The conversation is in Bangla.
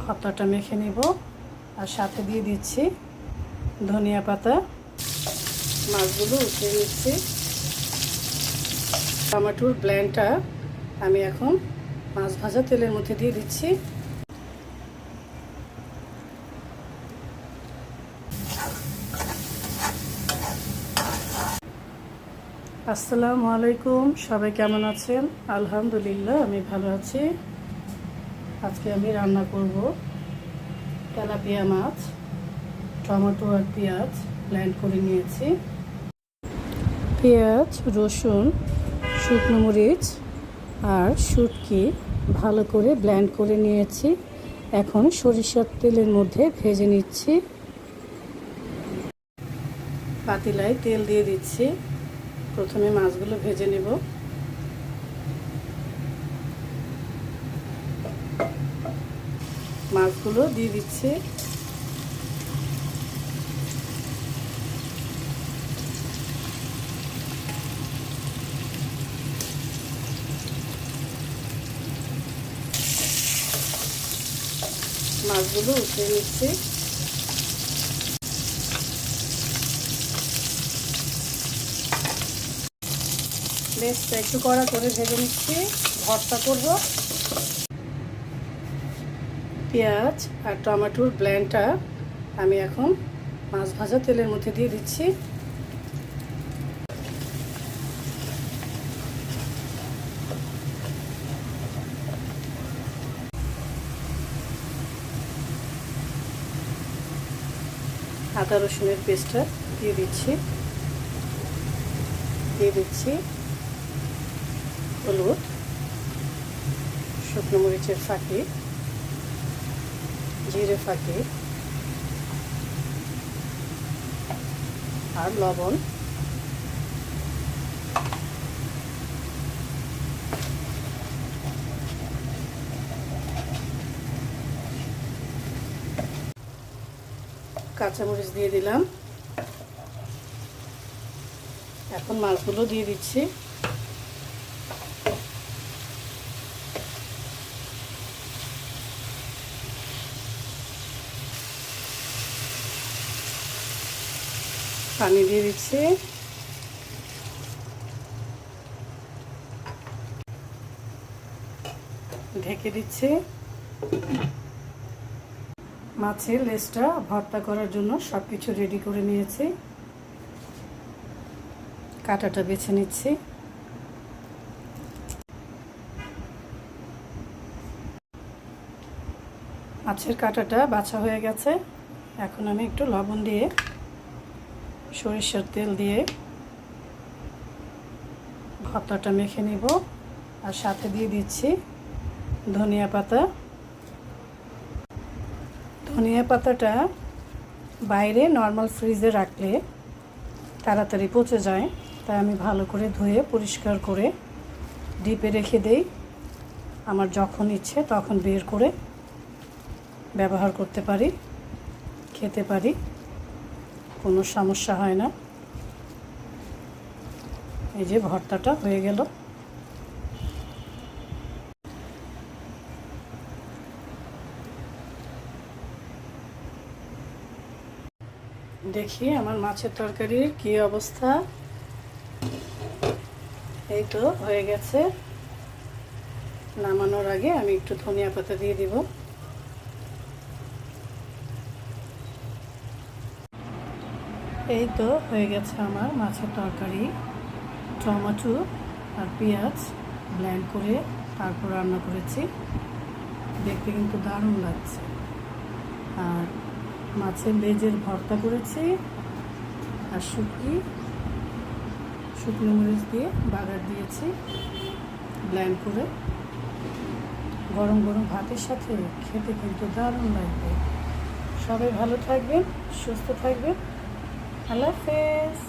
ভর্তাটা মেখে নেব। আর সাথে দিয়ে দিচ্ছি ধনিয়া পাতা। মাছগুলো উঠিয়ে নিচ্ছি। টমেটোর ব্লেন্ডটা আমি এখন মাছ ভাজা তেলের মধ্যে দিয়ে দিচ্ছি। আসসালামু আলাইকুম, সবাই কেমন আছেন? আলহামদুলিল্লাহ আমি ভালো আছি। আজকে আমি রান্না করব তেলাপিয়া মাছ। টমেটো আর পেঁয়াজ ব্লেন্ড করে নিয়েছি। পেঁয়াজ, রসুন, শুকনো মরিচ আর শুটকি ভালো করে ব্লেন্ড করে নিয়েছি। এখন সরিষার তেলের মধ্যে ভেজে নিচ্ছি। পাতিলায় তেল দিয়ে দিচ্ছি। প্রথমে মাছগুলো ভেজে নেব। মাছগুলো দিয়ে দিচ্ছি। মাছগুলো উঠিয়ে নিচ্ছি। বেশ একটু কড়া করে ভেজে নিচ্ছি, ভর্তা করব। পেঁয়াজ আর টমেটোর ব্লেন্ডটা আমি এখন মাছ ভাজা তেলের মধ্যে দিয়ে দিচ্ছি। আদা রসুনের পেস্টটা দিয়ে দিচ্ছি। দিয়ে দিচ্ছি হলুদ, শুকনো মরিচের ফাঁকি, জিরে ফাঁকি আর লবণ। কাঁচামরিচ দিয়ে দিলাম। এখন মাছগুলো দিয়ে দিচ্ছি। পানি দিয়ে দিচ্ছি। ঢেকে দিচ্ছি। মাছের লেজটা ভর্তা করার জন্য সব কিছু রেডি করে নিয়েছি। কাঁটাটা বেছে নিচ্ছি। মাছের কাঁটাটা বাছা হয়ে গেছে। এখন আমি একটু লবণ দিয়ে, সরিষার তেল দিয়ে ভর্তাটা মেখে নিব। আর সাথে দিয়ে দিচ্ছি ধনিয়া পাতা। ধনিয়া পাতাটা বাইরে নর্মাল ফ্রিজে রাখলে তাড়াতাড়ি পচে যায়, তাই আমি ভালো করে ধুয়ে পরিষ্কার করে ডিপে রেখে দেই। আমার যখন ইচ্ছে তখন বের করে ব্যবহার করতে পারি, খেতে পারি, কোনো সমস্যা হয় না। এই যে ভর্তাটা হয়ে গেল। দেখি আমার মাছের তরকারির কি অবস্থা। এই তো হয়ে গেছে। নামানোর আগে আমি একটু ধনিয়া পাতা দিয়ে দিব। এই তো হয়ে গেছে আমার মাছের তরকারি। টমেটো আর পেঁয়াজ ব্লেন্ড করে তারপর রান্না করেছি। দেখতে কিন্তু দারুণ লাগছে। আর মাছের লেজের ভর্তা করেছি আর শুকনো মরিচ দিয়ে বাগার দিয়েছি ব্লেন্ড করে। গরম গরম ভাতের সাথে খেতে কিন্তু দারুণ লাগবে। সবাই ভালো থাকবেন, সুস্থ থাকবেন। আল্লাহ হাফেজ।